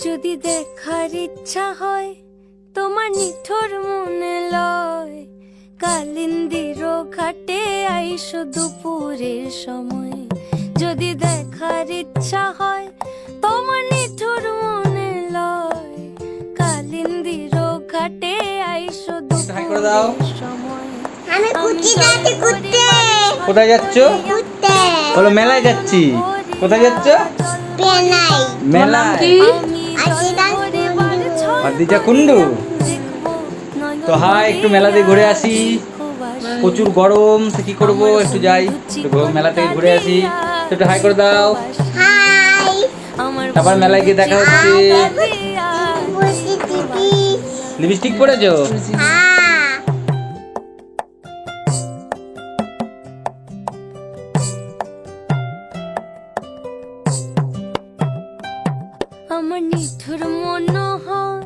যদি দেখার ইচ্ছা হয় তোমার নিঠুর মনে লয়, কালিন্দির ঘাটে আইসো দুপুরের সময়। যদি দেখার ইচ্ছা হয় তোমার নিঠুর মনে লয়, কালিন্দির ঘাটে আইসো দুপুরের সময়। আমি ঘুরতে যাচ্ছি, ঘুরতে। কোথায় যাচ্ছ? ঘুরতে। বলো মেলায় যাচ্ছি। কোথায় যাচ্ছ? পেনাই। মেলায়। আদিজা কুন্ডু। তো হাই, একটু মেলা দিয়ে ঘুরে আসি। প্রচুর গরম, তো কি করবো, একটু যাই মেলা থেকে ঘুরে আসি। একটু হাই করে দাও। হাই। তারপর মেলায় গিয়ে দেখা হচ্ছে। লিপস্টিক পরেছো? হ্যাঁ। আমার নিঠুর মনোহর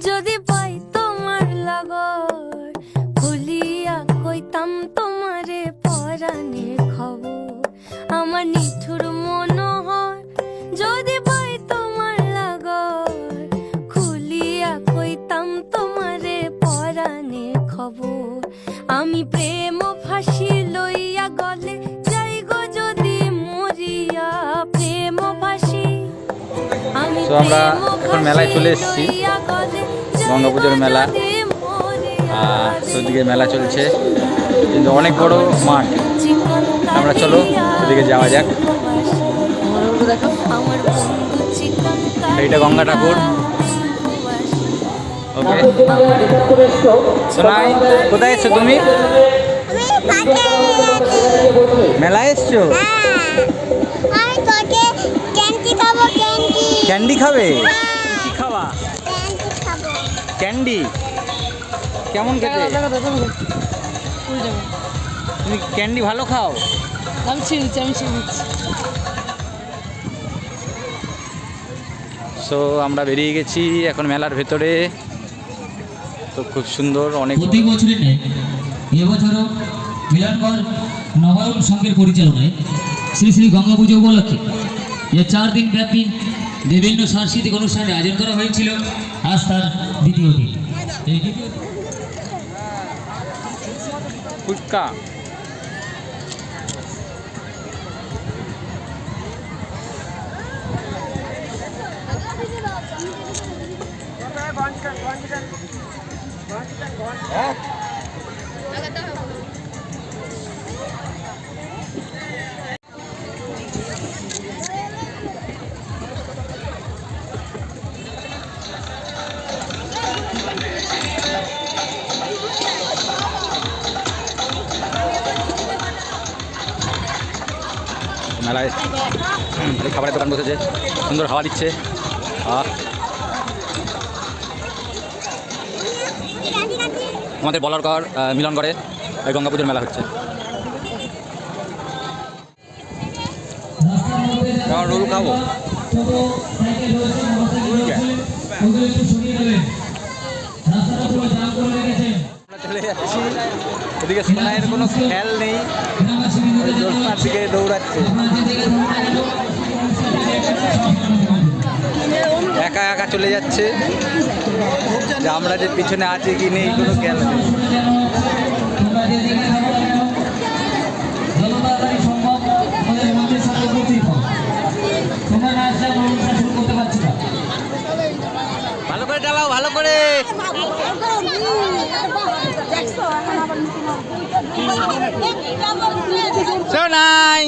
যদি পাই তোমার লাগর, খুলিয়া কইতাম তোমারে পরাণের খবর। আমার নিঠুর মনোহর যদি পাই তোমার লাগর, খুলিয়া কইতাম তোমারে পরাণের খবর। আমি প্রেম ফাঁসি লইয়া গলে যাই গো যদি মরিয়া, প্রেম ফাঁসি। তো আমরা এখন মেলায় চলে এসেছি, গঙ্গা পুজোর মেলা। ওদিকে মেলা চলছে, কিন্তু অনেক বড় মাঠ। আমরা চলো ওদিকে যাওয়া যাক। এইটা গঙ্গা ঠাকুর। ওকে, সোনাই কোথায় এসছো তুমি? মেলায় এসছো? ক্যান্ডি খাবে? কি খাওয়া? ক্যান্ডি কেমন খেতে? তুমি ক্যান্ডি ভালো খাও? সো আমরা বেরিয়ে গেছি এখন মেলার ভেতরে। তো খুব সুন্দর, অনেক প্রতি বছরের নেই এবছরও মিলনকর নবায়ন সংঘের পরিচালনায় শ্রী শ্রী গঙ্গা পুজো উপলক্ষে যে 4 দিন ব্যাপী বিভিন্ন সাংস্কৃতিক অনুষ্ঠানের আয়োজন করা হয়েছিল, আজ তার দ্বিতীয় দিন। এই দ্বিতীয় ফুচকা। মেলায় খাবারের দোকান বসেছে, সুন্দর হাওয়া দিচ্ছে। আমাদের বলারগড় মিলনগড়ে এই গঙ্গা পুজোর মেলা হচ্ছে। রোল খাবো। চলে যাচ্ছি, এদিকে সোনাইয়ের কোনো খেয়াল নেই, দোলনার দিকে দৌড়াচ্ছে। একা একা চলে যাচ্ছে, যে আমরা যে পিছনে আছি কি নেই কোনো খেয়াল নেই। ভালো করে চালাও, ভালো করে। সোনাই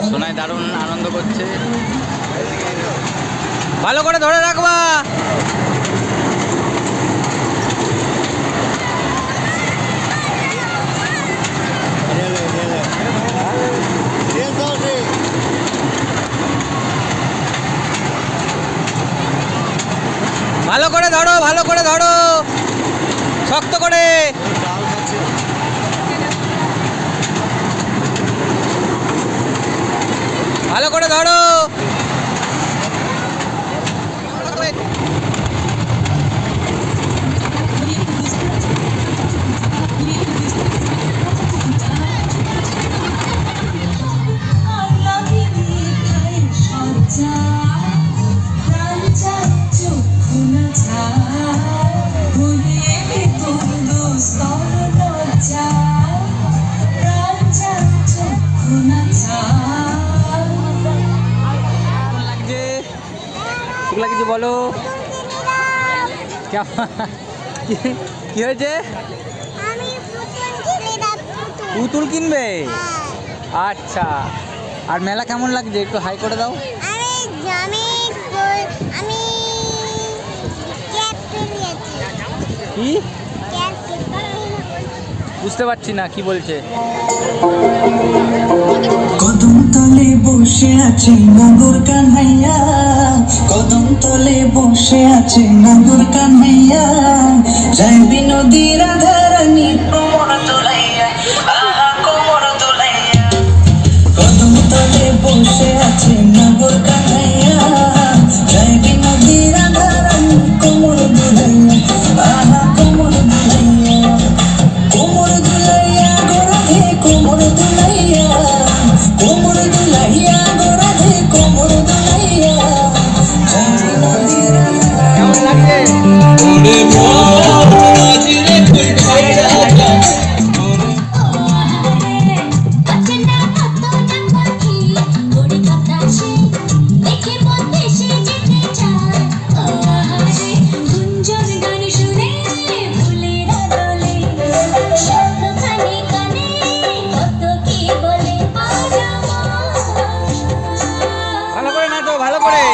সোনাই দারুণ আনন্দ করছে, ভালো করে ধরে রাখবা। ভালো করে ধরো, ভালো করে ধরো, শক্ত করে। ভালো করে ধরো। মুখ লাগিয়েছি বলো কেমন কি হয়েছে? আমি পুতুল কিনে দাও পুতুল। পুতুল কিনবে? হ্যাঁ। আচ্ছা, আর মেলা কেমন লাগছে একটু হাই করে দাও। আমি আমি আমি ক্যাপ নিয়েছি। কি ক্যাপ বুঝতে পারছি না কি বলছে। কদম তলে বসে আছে নাগর কান্হাইয়া, কদম তলে বসে আছে নাগর কান্হাইয়া, যায় বিনোদী রাধারানী কোমর দোলাইয়া, আহা কোমর দোলাইয়া। কদম তলে বসে আছে নাগর কান্হাইয়া, যায় বিনোদী রাধারানী কোমর দোলাইয়া, আহা কোমর দোলাইয়া। কোমর দুলাইয়া গোরাধে কোমর দুলাইয়া, কোমর দুলাইয়া গোরাধে কোমর দুলাইয়া, যায় নদীর কেমন লাগছে? ভালো করে নাচো, ভালো করে।